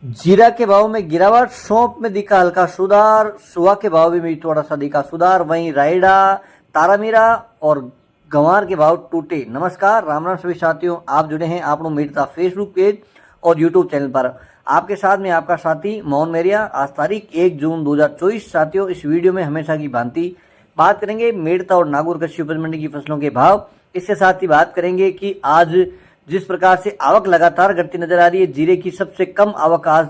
जीरा के भाव में गिरावट, सौंफ में दिखा हल्का सुधार, सुहा के भाव में भी थोड़ा सा दिखा सुधार। वहीं रायडा, तारामीरा और गंवार के भाव टूटे। नमस्कार, राम राम सभी साथियों, आप जुड़े हैं आपनो मीरता फेसबुक पेज और यूट्यूब चैनल पर। आपके साथ में आपका साथी मोहन मेरिया। आज तारीख 1 जून 2024। साथियों, इस वीडियो में हमेशा की भांति बात करेंगे मेड़ता और नागौर कृषि उपज मंडी की फसलों के भाव। इसके साथ ही बात करेंगे कि आज जिस प्रकार से आवक लगातार घटती नजर आ रही है, जीरे की सबसे कम आवक आज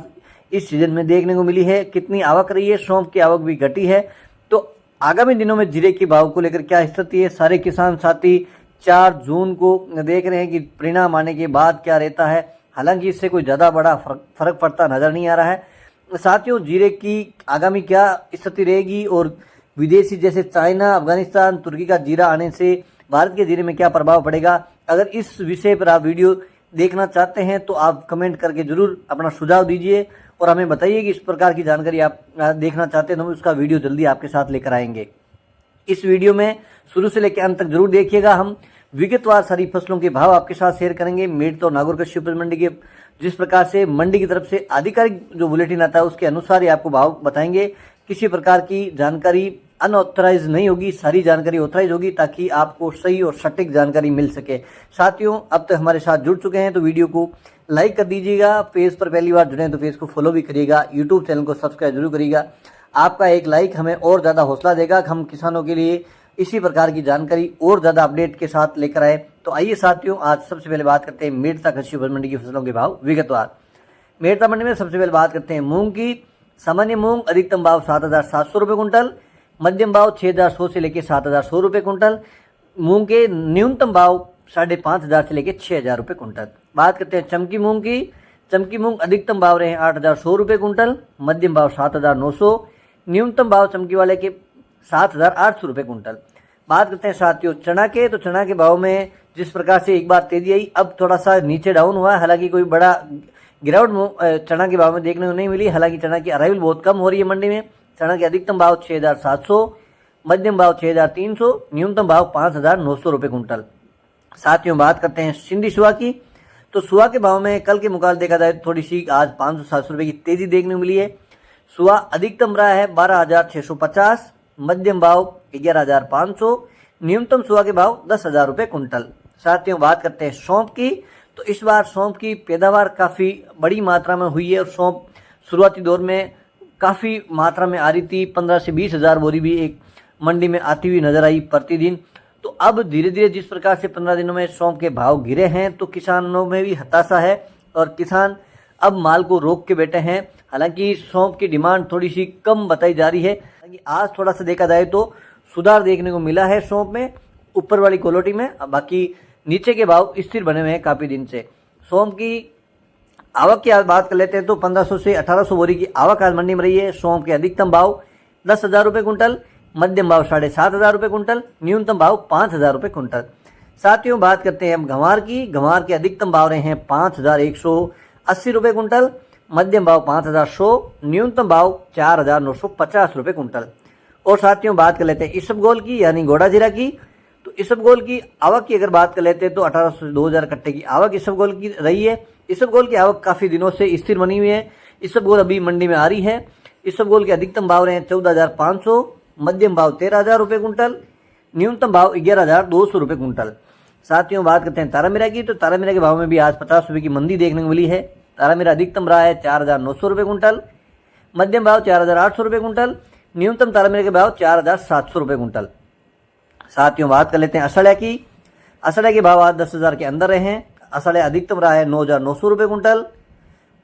इस सीजन में देखने को मिली है। कितनी आवक रही है, सौंफ की आवक भी घटी है। तो आगामी दिनों में जीरे के भाव को लेकर क्या स्थिति है, सारे किसान साथी 4 जून को देख रहे हैं कि परिणाम आने के बाद क्या रहता है। हालांकि इससे कोई ज़्यादा बड़ा फर्क पड़ता नजर नहीं आ रहा है। साथियों, जीरे की आगामी क्या स्थिति रहेगी और विदेशी जैसे चाइना, अफगानिस्तान, तुर्की का जीरा आने से भारत के जीरे में क्या प्रभाव पड़ेगा, अगर इस विषय पर आप वीडियो देखना चाहते हैं तो आप कमेंट करके जरूर अपना सुझाव दीजिए और हमें बताइए कि इस प्रकार की जानकारी आप देखना चाहते हैं तो हम उसका वीडियो जल्दी आपके साथ लेकर आएंगे। इस वीडियो में शुरू से लेकर अंत तक जरूर देखिएगा। हम विगतवार सारी फसलों के भाव आपके साथ शेयर करेंगे। मेड़ता और नागौर कृषि उपज मंडी के जिस प्रकार से मंडी की तरफ से आधिकारिक जो बुलेटिन आता है उसके अनुसार ही आपको भाव बताएंगे। किसी प्रकार की जानकारी अनऑथराइज नहीं होगी, सारी जानकारी ऑथराइज होगी ताकि आपको सही और सटीक जानकारी मिल सके। साथियों, अब तक हमारे साथ जुड़ चुके हैं तो वीडियो को लाइक कर दीजिएगा। पेज पर पहली बार जुड़े हैं तो पेज को फॉलो भी करिएगा। यूट्यूब चैनल को सब्सक्राइब जरूर करिएगा। आपका एक लाइक हमें और ज़्यादा हौसला देगा कि हम किसानों के लिए इसी प्रकार की जानकारी और ज़्यादा अपडेट के साथ लेकर आए। तो आइए साथियों, आज सबसे पहले बात करते हैं मेड़ता कृषि उपज मंडी की फसलों के भाव विगतवार। मेड़ता मंडी में सबसे पहले बात करते हैं मूंग की। सामान्य मूंग अधिकतम भाव 7,700 रुपये कुंटल, मध्यम भाव 6,100 से लेकर 7,100 रुपये कुंटल। मूंग के न्यूनतम भाव 5,500 से लेकर 6,000 रुपये कुंटल। बात करते हैं चमकी मूंग की। चमकी मूंग अधिकतम भाव रहे 8,100 रुपये कुंटल, मध्यम भाव 7,900, न्यूनतम भाव चमकी वाले के 7,800 रुपये कुंटल। बात करते हैं साथियों चना के। तो चना के भाव में जिस प्रकार से एक बार तेजी आई, अब थोड़ा सा नीचे डाउन हुआ है। हालांकि कोई बड़ा गिरावट चना के भाव में देखने को नहीं मिली। हालांकि चना की अराइवल बहुत कम हो रही है मंडी में। चना के अधिकतम भाव 6,700, मध्यम भाव 6,300, न्यूनतम भाव 5,900 रुपये कुंटल। साथियों, बात करते हैं सिंधी सुहा की। तो सुहा के भाव में कल के मुकाबले देखा जाए थोड़ी सी आज 500-700 रुपये की तेजी देखने को मिली है। सुहा अधिकतम रहा है 12,650, मध्यम भाव 11,500, न्यूनतम सुहा के भाव 10,000 रुपये कुंटल। साथियों, बात करते हैं सौंफ की। तो इस बार सौंफ की पैदावार काफ़ी बड़ी मात्रा में हुई है और सौंफ शुरुआती दौर में काफ़ी मात्रा में आ रही थी। 15 से 20 हज़ार बोरी भी एक मंडी में आती हुई नजर आई प्रतिदिन। तो अब धीरे धीरे जिस प्रकार से 15 दिनों में सौंफ के भाव गिरे हैं तो किसानों में भी हताशा है और किसान अब माल को रोक के बैठे हैं। हालांकि सौंफ की डिमांड थोड़ी सी कम बताई जा रही है। हालांकि आज थोड़ा सा देखा जाए तो सुधार देखने को मिला है सौंफ में, ऊपर वाली क्वालिटी में। बाकी नीचे के भाव स्थिर बने हुए हैं काफ़ी दिन से। सौंफ की आवक की बात कर लेते हैं तो 1500 से 1800 बोरी की आवक आज मंडी में रही है। सौंफ के अधिकतम भाव 10,000 रुपये कुंटल, मध्यम भाव 7,500 रुपये कुंटल, न्यूनतम भाव 5,000 रुपये कुंटल। साथियों, बात करते हैं हम गंवार की। गंवार के अधिकतम भाव रहे हैं 5,180 रुपये कुंटल, मध्यम भाव 5,100, न्यूनतम भाव 4,950 रुपये कुंटल। और साथियों, बात कर लेते हैं इसबगोल की यानी घोड़ा जीरा की। तो इसबगोल की आवक की अगर बात कर लेते हैं तो 1800 से 2,000 कट्टे की आवक इसबगोल की रही है। इसबगोल की आवक काफ़ी दिनों से स्थिर बनी हुई है। इसबगोल अभी मंडी में आ रही है। इसबगोल के अधिकतम भाव रहे हैं 14,500, मध्यम भाव 13,000 रुपये कुंटल, न्यूनतम भाव 11,200 रुपये कुंटल। साथियों, बात करते हैं तारामीरा की। तो तारामीरा के भाव में भी आज 50 रुपये की मंदी देखने को मिली है। तारामीरा अधिकतम रहा है 4,900 रुपये कुंटल, मध्यम भाव 4,800 रुपये कुंटल, न्यूनतम तारामीरा के भाव 4,700 रुपये कुंटल। साथियों, बात कर लेते हैं असड़िया की। असड़िया के भाव आज 10,000 के अंदर रहे हैं। असड़िया अधिकतम रहा है 9,900 रुपये कुंटल,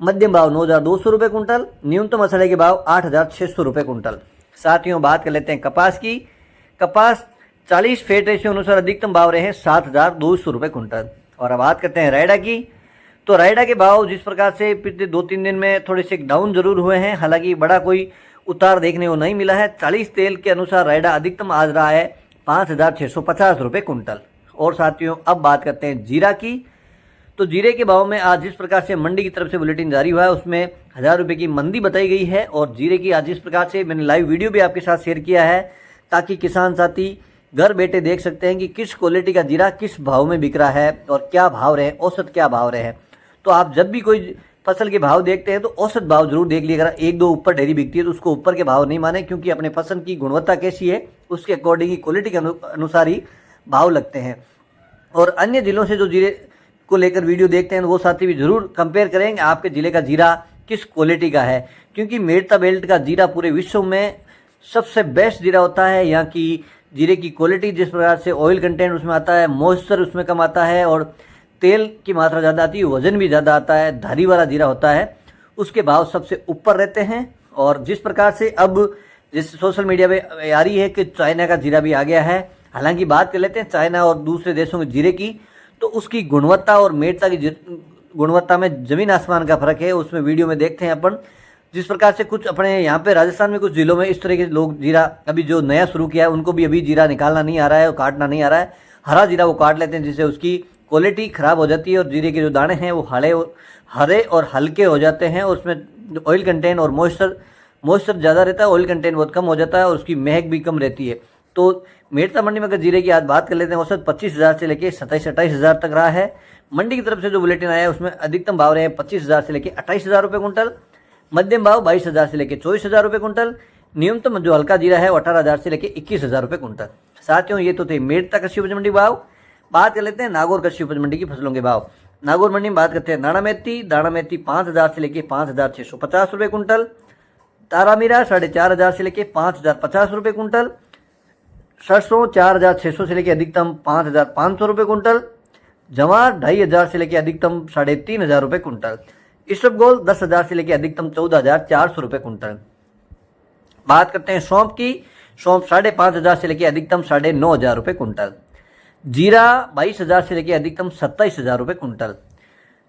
मध्यम भाव 9,200 रुपये कुंटल, न्यूनतम असड़िया के भाव 8,600 रुपये कुंटल। साथियों, बात कर लेते हैं कपास की। कपास 40 फेट रेशियो अनुसार अधिकतम भाव रहे हैं 7,200 रुपये कुंटल। और अब बात करते हैं रायडा की। तो रायडा के भाव जिस प्रकार से पिछले 2-3 दिन में थोड़े से डाउन जरूर हुए हैं, हालांकि बड़ा कोई उतार देखने को नहीं मिला है। 40 तेल के अनुसार रायडा अधिकतम आज रहा है 5,650 रुपये कुंटल। और साथियों, अब बात करते हैं जीरा की। तो जीरे के भाव में आज जिस प्रकार से मंडी की तरफ से बुलेटिन जारी हुआ है उसमें 1,000 रुपये की मंदी बताई गई है। और जीरे की आज जिस प्रकार से मैंने लाइव वीडियो भी आपके साथ शेयर किया है ताकि किसान साथी घर बैठे देख सकते हैं कि किस क्वालिटी का जीरा किस भाव में बिक रहा है और क्या भाव रहे, औसत क्या भाव रहे हैं। तो आप जब भी कोई फसल के भाव देखते हैं तो औसत भाव जरूर देख लिया, अगर एक दो ऊपर ढेरी बिकती है तो उसको ऊपर के भाव नहीं माने, क्योंकि अपने फसल की गुणवत्ता कैसी है उसके अकॉर्डिंग ही, क्वालिटी के अनुसार ही भाव लगते हैं। और अन्य जिलों से जो जीरे को लेकर वीडियो देखते हैं वो साथी भी जरूर कंपेयर करेंगे आपके ज़िले का जीरा किस क्वालिटी का है, क्योंकि मेड़ता बेल्ट का जीरा पूरे विश्व में सबसे बेस्ट जीरा होता है। यहाँ की जीरे की क्वालिटी, जिस प्रकार से ऑयल कंटेंट उसमें आता है, मॉइस्चर उसमें कम आता है और तेल की मात्रा ज़्यादा आती है, वजन भी ज़्यादा आता है, धारी वाला जीरा होता है, उसके भाव सबसे ऊपर रहते हैं। और जिस प्रकार से अब जिस सोशल मीडिया पे आ रही है कि चाइना का जीरा भी आ गया है, हालांकि बात कर लेते हैं चाइना और दूसरे देशों के जीरे की, तो उसकी गुणवत्ता और मेड़ता की गुणवत्ता में ज़मीन आसमान का फर्क है। उसमें वीडियो में देखते हैं अपन, जिस प्रकार से कुछ अपने यहाँ पे राजस्थान में कुछ जिलों में इस तरह के लोग जीरा अभी जो नया शुरू किया है उनको भी अभी जीरा निकालना नहीं आ रहा है और काटना नहीं आ रहा है, हरा जीरा वो काट लेते हैं, जिससे उसकी क्वालिटी ख़राब हो जाती है और जीरे के जो दाने हैं वो हरे और हल्के हो जाते हैं और उसमें ऑयल कंटेंट और मॉइस्चर ज़्यादा रहता है, ऑयल कंटेंट बहुत कम हो जाता है और उसकी महक भी कम रहती है। तो मेड़ता मंडी में अगर जीरे की आज बात कर लेते हैं, औसत 25,000 से लेकर 27-28,000 तक रहा है। मंडी की तरफ से जो बुलेटिन आया है उसमें अधिकतम भाव रहे हैं 25,000 से लेकर 28,000 रुपये कुंटल, मध्यम भाव 22,000 से लेकर 24,000 रुपये कुंटल, न्यूनतम जो हल्का जीरा है वो 18,000 से लेकर 21,000 रुपये कुंटल। साथियों, ये तो थे मेड़ता कृषि उपज मंडी भाव। बात कर लेते हैं नागौर कृषि उपज मंडी की फसलों के भाव। नागौर मंडी में बात करते हैं दाना मेथी 5,000 से लेकर 5,650 रुपये कुंटल, तारामीरा 4,500 से लेकर 5,050 रुपये कुंटल, सरसों 4,600 से लेकर अधिकतम 5,500 रुपये कुंटल, जवार 2,500 से लेकर अधिकतम 3,500 रुपये कुंटल, इसबगोल 10,000 से लेकर अधिकतम 14,400 रुपये कुंटल। बात करते हैं सौंफ की, सौंफ 5,500 से लेकर अधिकतम 9,500 रुपये कुंटल, जीरा 22,000 से लेकर अधिकतम 27,000 रुपये कुंटल,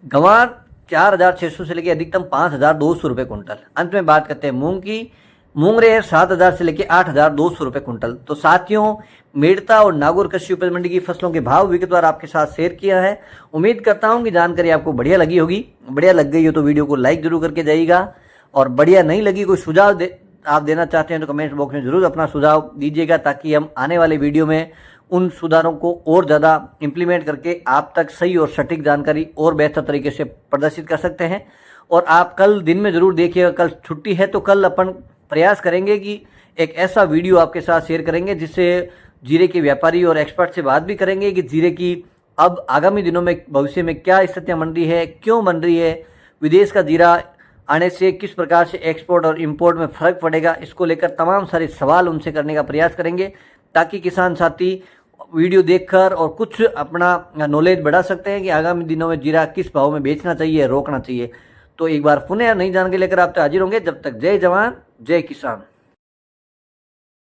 गंवार 4,600 से लेकर अधिकतम 5,200 रुपये कुंटल। अंत में बात करते हैं मूंग की, मूंग रेयर 7,000 से लेकर 8,200 रुपये कुंटल। तो साथियों, मेड़ता और नागौर कृषि उपज मंडी की फसलों के भाव विगतवार आपके साथ शेयर किया है। उम्मीद करता हूं कि जानकारी आपको बढ़िया लगी होगी। बढ़िया लग गई हो तो वीडियो को लाइक जरूर करके जाइएगा, और बढ़िया नहीं लगी कोई सुझाव आप देना चाहते हैं तो कमेंट बॉक्स में जरूर अपना सुझाव दीजिएगा, ताकि हम आने वाले वीडियो में उन सुधारों को और ज़्यादा इम्प्लीमेंट करके आप तक सही और सटीक जानकारी और बेहतर तरीके से प्रदर्शित कर सकते हैं। और आप कल दिन में ज़रूर देखिएगा, कल छुट्टी है तो कल अपन प्रयास करेंगे कि एक ऐसा वीडियो आपके साथ शेयर करेंगे जिससे जीरे के व्यापारी और एक्सपर्ट से बात भी करेंगे कि जीरे की अब आगामी दिनों में भविष्य में क्या स्थितियाँ बन रही है, क्यों बन रही है, विदेश का जीरा आने से किस प्रकार से एक्सपोर्ट और इंपोर्ट में फ़र्क पड़ेगा। इसको लेकर तमाम सारे सवाल उनसे करने का प्रयास करेंगे, ताकि किसान साथी वीडियो देखकर और कुछ अपना नॉलेज बढ़ा सकते हैं कि आगामी दिनों में जीरा किस भाव में बेचना चाहिए, रोकना चाहिए। तो एक बार पुनः नई जानकारी लेकर आप तो हाजिर होंगे। जब तक जय जवान जय किसान।